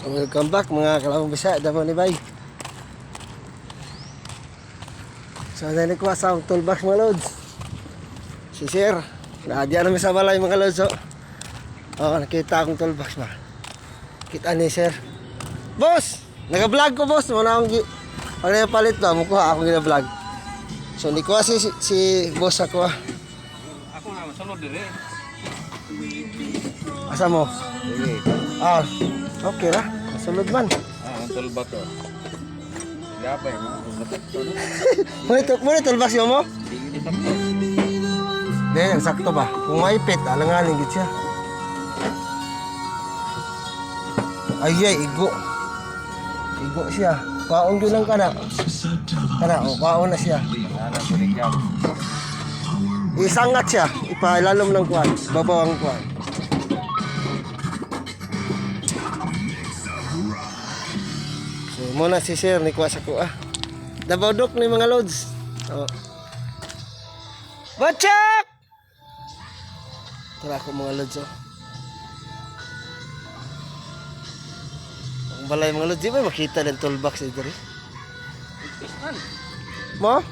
Welcome back mga kalawang bisa. Damo ni bay. So nani ko sa toolbox mga lods. Si sir. Naadya namin sa balay mga lods. Oh, nakita akong toolbox ba. Kita ni sir. Boss! Naka-vlog ko boss. Muna akong pag napalit ba, mukuha akong gina-vlog. So ni ko si boss ako. Ako nga masunod dire. Asa mo? Sige. Ah, okay ra. Masulod man. Ang tulbak ko. Gapay mo. Muna toolbox yun mo? Hindi sakto. Dahil sakto ba? Kung maipit, alanganin gid siya. Ay, igo. Igo siya. Kaon yun lang kana. O, kaon na siya. Ana sulit yan. Isangat siya. Ipailalom ng kuwan. Babaw ang kuwan. So, muna si sir ni kuwa sa kuwa. Dabodok ni mga loads. O. Bachak! Tara ko mga loads, o. Ang balay mga lods, di ba makita ng toolbox dito rin? Mo?